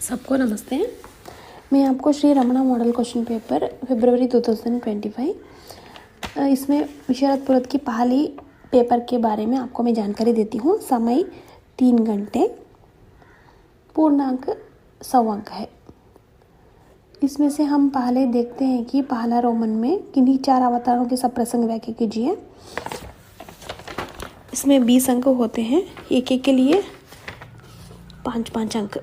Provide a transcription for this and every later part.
सबको नमस्ते। मैं आपको Shri Ramana model question paper फरवरी 2025 इसमें विशारद पुरत की पहली पेपर के बारे में आपको मैं जानकारी देती हूँ। समय 3 घंटे, पूर्णांक 100 अंक है। इसमें से हम पहले देखते हैं कि पहला रोमन में किन्हीं 4 अवतारों के सब प्रसंग व्याख्या कीजिए। इसमें 20 अंक होते हैं, एक के लिए 5-5 अंक।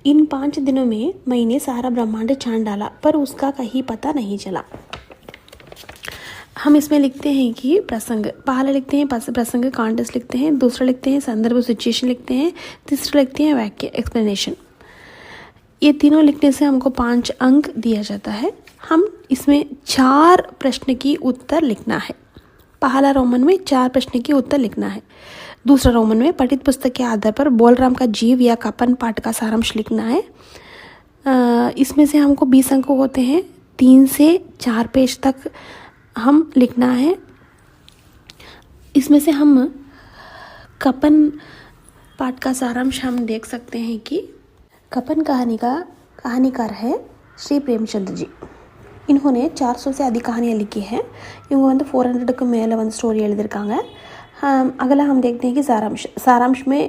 इन 5 दिनों में मैंने सारा ब्रह्मांड छान डाला पर उसका कहीं पता नहीं चला। हम इसमें लिखते हैं कि प्रसंग, पहला लिखते हैं प्रसंग कॉन्टेक्स्ट लिखते हैं, दूसरा लिखते हैं संदर्भ सिचुएशन लिखते हैं, तीसरा लिखते हैं वाक्य एक्सप्लेनेशन। ये तीनों लिखने से हमको 5 अंक दिया जाता है। हम इसमें 4 प्रश्न की उत्तर लिखना है। पहला रोमन में 4 प्रश्न की उत्तर लिखना है। दूसरा रोमन में पठित पुस्तक के आधार पर बोलराम का जीव या कपन पाठ का सारांश लिखना है। इसमें से हमको 20 अंक होते हैं, 3 से 4 पेज तक हम लिखना है। इसमें से हम कपन पाठ का सारांश हम देख सकते हैं कि कपन कहानी का कहानीकार है श्री प्रेमचंद्र जी। इन्होंने 400 से अधिक कहानियाँ लिखी हैं। इवங்க 400 के மேலே स्टोरी எழுதியிருக்காங்க। अगला हम देखते हैं कि सारांश में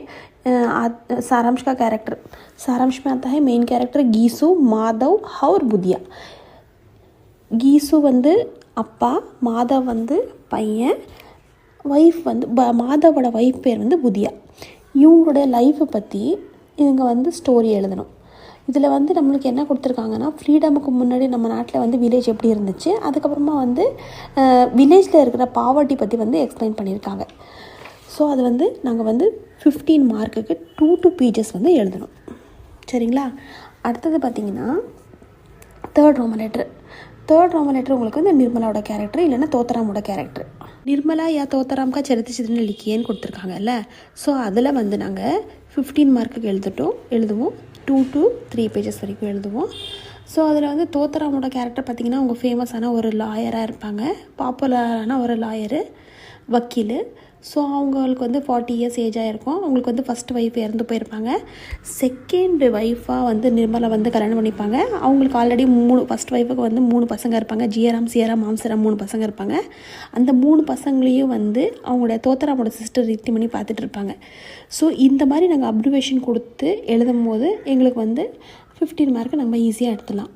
सारांश का कैरेक्टर, सारांश में आता है मेन कैरेक्टर गीसु, माधव और बुदिया। गीसु அப்பா, மாதவ் பையன், வைஃப் மாதவோட வைஃப் பேர் புதியா। இவங்களோட லைஃப்பை பற்றி இவங்க ஸ்டோரி எழுதணும்। இதில் நம்மளுக்கு என்ன கொடுத்துருக்காங்கன்னா, ஃப்ரீடமுக்கு முன்னாடி நம்ம நாட்டில் வில்லேஜ் எப்படி இருந்துச்சு, அதுக்கப்புறமா வில்லேஜில் இருக்கிற பாவர்ட்டி பற்றி எக்ஸ்பிளைன் பண்ணியிருக்காங்க। ஸோ அது நாங்கள் 15 மார்க்குக்கு 2 பேஜஸ் எழுதணும், சரிங்களா? அடுத்தது பார்த்திங்கன்னா தேர்ட் ரோமன் லெட்டர் உங்களுக்கு நிர்மலாவோட கேரக்டர் இல்லைன்னா தோத்தராமோட கேரக்டர்। நிர்மலா யா தோத்தராம் கா சரித்திர சித்திரன்னு லிக்கியேன்னு கொடுத்துருக்காங்கல்ல। ஸோ அதில் நாங்கள் 15 மார்க்குக்கு எழுதுவோம், 2 to 3 பேஜஸ் வரைக்கும் எழுதுவோம்। ஸோ அதில் தோத்தராமோட கேரக்டர் பார்த்திங்கன்னா அவங்க ஃபேமஸான ஒரு லாயராக இருப்பாங்க, பாப்புலரான ஒரு லாயரு, வக்கீல்। ஸோ அவங்களுக்கு 40 இயர்ஸ் ஏஜாக இருக்கும்। அவங்களுக்கு ஃபஸ்ட் ஒய்ஃப் இறந்து போயிருப்பாங்க। செகண்ட் ஒய்ஃபாக நிர்மலா கல்யாணம் பண்ணிப்பாங்க। அவங்களுக்கு ஆல்ரெடி ஃபஸ்ட் ஒய்ஃபுக்கு 3 பசங்க இருப்பாங்க, ஜியராம், சியராம், மாம்சராம் 3 பசங்க இருப்பாங்க। அந்த 3 பசங்களையும் அவங்களோட தோத்தராமோட சிஸ்டர் ரித்திமணி பார்த்துட்டு இருப்பாங்க। ஸோ இந்த மாதிரி நாங்கள் அப்ரிவேஷன் கொடுத்து எழுதும் போது எங்களுக்கு 15 மார்க்கு நம்ம ஈஸியாக எடுத்துடலாம்।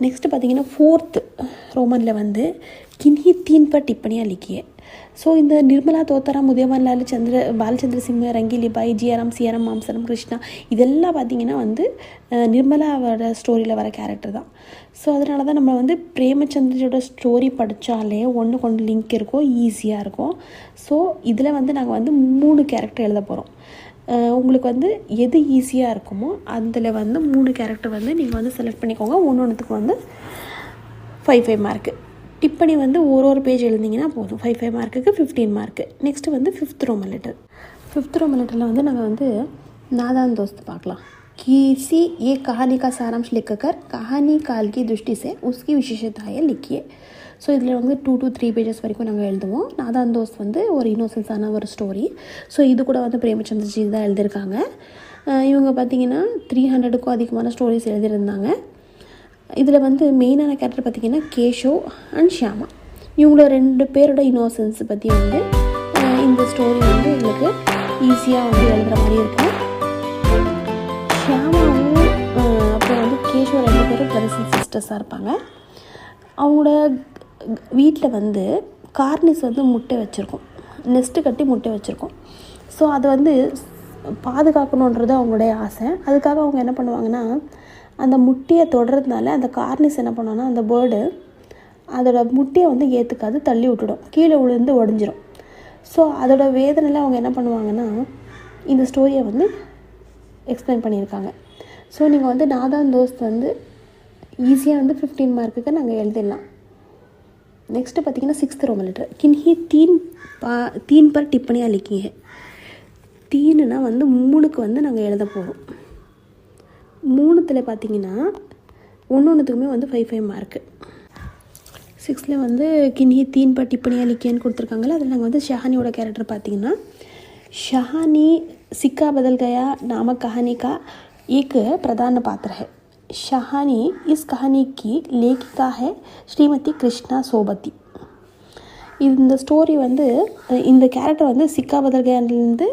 நெக்ஸ்ட்டு பார்த்திங்கன்னா 4th ரோமனில் किन्हीं 3 पर टिप्पणियाँ लिखिए। ஸோ இந்த நிர்மலா, தோத்தராம், உதயவான் லால், பாலச்சந்திர சிம்ம, ரங்கீலி பாய், ஜியாராம், சியாராம், மாம்சரம், கிருஷ்ணா இதெல்லாம் பார்த்திங்கன்னா நிர்மலாவோட ஸ்டோரியில் வர கேரக்டர் தான்। ஸோ அதனால தான் நம்ம பிரேமச்சந்திரோட ஸ்டோரி படித்தாலே ஒன்றுக்கு லிங்க் இருக்கும், ஈஸியாக இருக்கும்। ஸோ இதில் நாங்கள் 3 கேரக்டர் எழுத போகிறோம்। உங்களுக்கு எது ஈஸியாக இருக்குமோ அதில் 3 கேரக்டர் நீங்கள் செலக்ட் பண்ணிக்கோங்க। ஒன்றுத்துக்கு 5 மார்க்கு। டிப்பணி ஒரு பேஜ் எழுதிங்கன்னா போதும், 5 மார்க்குக்கு 15 mark. Next 5th Roman letter. 5th Roman லெட்டரில் நாங்கள் नादान दोस्त பார்க்கலாம்। किसी एक कहानी का सारांश लिखकर कहानी काल की दृष्टि से उसकी विशेषताएं लिखिए। ஸோ இதில் 2 to 3 பேஜஸ் வரைக்கும் நாங்கள் எழுதுவோம்। நாதான் தோஸ்த் ஒரு இன்னோசன்ஸான ஒரு ஸ்டோரி। ஸோ இது கூட பிரேமச்சந்திரஜி தான் எழுதியிருக்காங்க। இவங்க பார்த்திங்கன்னா 300க்கும் அதிகமான ஸ்டோரிஸ் எழுதியிருந்தாங்க। இதில் மெயினான கேரக்டர் பார்த்திங்கன்னா கேஷவ் அண்ட் ஷியாமா। இவங்களோட 2 பேரோட இன்னோசன்ஸ் பற்றி இந்த ஸ்டோரி எங்களுக்கு ஈஸியாக எழுதுகிற மாதிரி இருக்கும்। ஷியாமாவும் அப்புறம் கேஷவ் 2 பேரும் பிரதர்ஸ் அண்ட் சிஸ்டர்ஸாக இருப்பாங்க। அவங்களோட வீட்டில் கார்னிஸ் முட்டை வச்சுருக்கோம், நெஸ்ட்டு கட்டி முட்டை வச்சுருக்கோம்। ஸோ அதை பாதுகாக்கணுன்றது அவங்களுடைய ஆசை। அதுக்காக அவங்க என்ன பண்ணுவாங்கன்னா, அந்த முட்டையை தொடுறதுனால அந்த கார்னிஸ் என்ன பண்ணோன்னா, அந்த பேர்டு அதோட முட்டையை ஏற்றுக்காது, தள்ளி விட்டுடும், கீழே விழுந்து உடஞ்சிரும்। ஸோ அதோட வேதனையில் அவங்க என்ன பண்ணுவாங்கன்னா இந்த ஸ்டோரியை எக்ஸ்பிளைன் பண்ணியிருக்காங்க। ஸோ நீங்கள் நாதான் தோஸ்த் ஈஸியாக 15 மார்க்குக்கு நாங்கள் எழுதிடலாம்। நெக்ஸ்ட்டு பார்த்திங்கன்னா 6th ரோமன் லெட்டர்। किन्हीं 3 पर टिप्पणियाँ लिखी है। 3னா 3க்கு நாங்கள் எழுத போகிறோம்। 3த்தில் பார்த்திங்கன்னா ஒன்றுத்துக்குமே 5 மார்க்கு। 6th किन्हीं 3 पर टिप्पणियाँ लिखिएன்னு கொடுத்துருக்காங்களே, அதில் நாங்கள் ஷஹானியோட கேரக்டர் பார்த்திங்கன்னா, ஷஹானி सिक्का बदल गया नामक कहानी का एक प्रधान पात्र है। शहानी इस कहानी की लेखिका है श्रीमती कृष्णा सोबती. இந்த ஸ்டோரி வந்து இந்த கேரக்டர் வந்து சிக்கா பதர்கேன்லேருந்து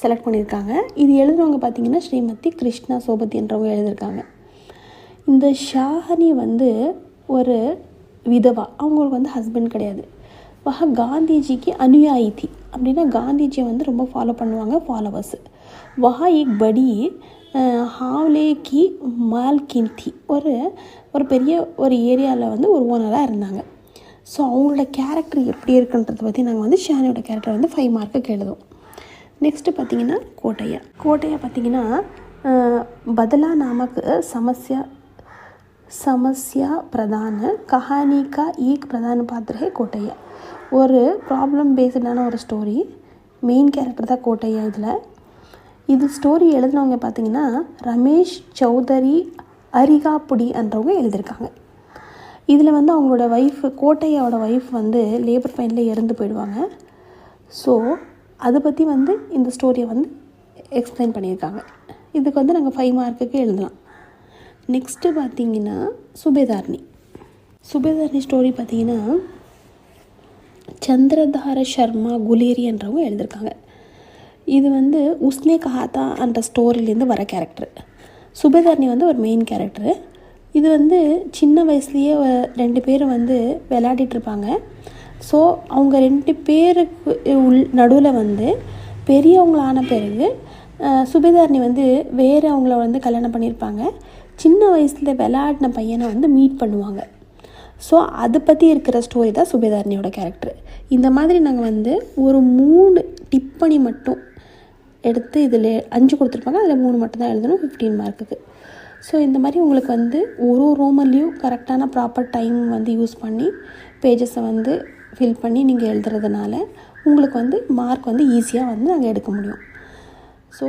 செலக்ட் பண்ணியிருக்காங்க. இது எழுதுனவங்க பார்த்திங்கன்னா ஸ்ரீமதி கிருஷ்ணா சோபதி என்றவங்க எழுதியிருக்காங்க. இந்த ஷாஹனி வந்து ஒரு விதவா, அவங்களுக்கு வந்து ஹஸ்பண்ட் கிடையாது. வஹ காந்திஜிக்கு அனுயாயி தி, அப்படின்னா காந்திஜியை வந்து ரொம்ப ஃபாலோ பண்ணுவாங்க ஃபாலோவர்ஸு. வஹா ஏக் படி ஹாவ்லே கி மால்கின் தி, ஒரு பெரிய ஒரு ஏரியாவில் வந்து ஒரு ஓனராக இருந்தாங்க. ஸோ அவங்களோட கேரக்டர் எப்படி இருக்குன்றதை பற்றி நாங்கள் வந்து ஷானியோட கேரக்டர் வந்து 5 மார்க்குக்கு எழுதுவோம். நெக்ஸ்ட்டு பார்த்திங்கன்னா கோட்டையா பார்த்திங்கன்னா बदला नामक समस्या प्रधान कहानी का एक प्रधान पात्र है कोटैया. ஒரு ப்ராப்ளம் பேஸ்டான ஒரு ஸ்டோரி, மெயின் கேரக்டர் தான் கோட்டையா. இது ஸ்டோரி எழுதினவங்க பார்த்திங்கன்னா ரமேஷ் சௌதரி அரிகாப்புடி என்றவங்க எழுதியிருக்காங்க. இதில் வந்து அவங்களோட கோட்டையாவோட ஒய்ஃப் வந்து லேபர் பெயினில் இறந்து போயிடுவாங்க. ஸோ அதை பற்றி வந்து இந்த ஸ்டோரியை வந்து எக்ஸ்பிளைன் பண்ணியிருக்காங்க. இதுக்கு வந்து நாங்கள் 5 மார்க்குக்கு எழுதலாம். நெக்ஸ்ட்டு பார்த்திங்கன்னா சுபேதார்னி ஸ்டோரி பார்த்திங்கன்னா சந்திரதார சர்மா குலேரி என்றவங்க எழுதியிருக்காங்க. இது வந்து உஸ்னே கஹாத்தா என்ற ஸ்டோரியிலேருந்து வர கேரக்டர். சுபேதார்னி வந்து ஒரு மெயின் கேரக்டரு. இது வந்து சின்ன வயசுலேயே 2 பேரும் வந்து விளையாடிட்டுருப்பாங்க. ஸோ அவங்க 2 பேருக்கு நடுவில் வந்து பெரியவங்களான பிறகு சுபேதார்னி வந்து வேறு அவங்கள வந்து கல்யாணம் பண்ணியிருப்பாங்க. சின்ன வயசில் விளையாடின பையனை வந்து மீட் பண்ணுவாங்க. ஸோ அதை பற்றி இருக்கிற ஸ்டோரி தான் சுபேதார்னியோட கேரக்டர். இந்த மாதிரி நாங்கள் வந்து ஒரு 3 டிப்பணி மட்டும் எடுத்து இதில் 5 கொடுத்துருப்பாங்க, அதில் 3 மட்டும் தான் எழுதணும் 15 மார்க்குக்கு. ஸோ இந்த மாதிரி உங்களுக்கு வந்து ஒரு ரோமன்லேயும் கரெக்டான ப்ராப்பர் டைம் வந்து யூஸ் பண்ணி பேஜஸை வந்து ஃபில் பண்ணி நீங்கள் எழுதுறதுனால உங்களுக்கு வந்து மார்க் வந்து ஈஸியாக வந்து நாங்கள் எடுக்க முடியும். ஸோ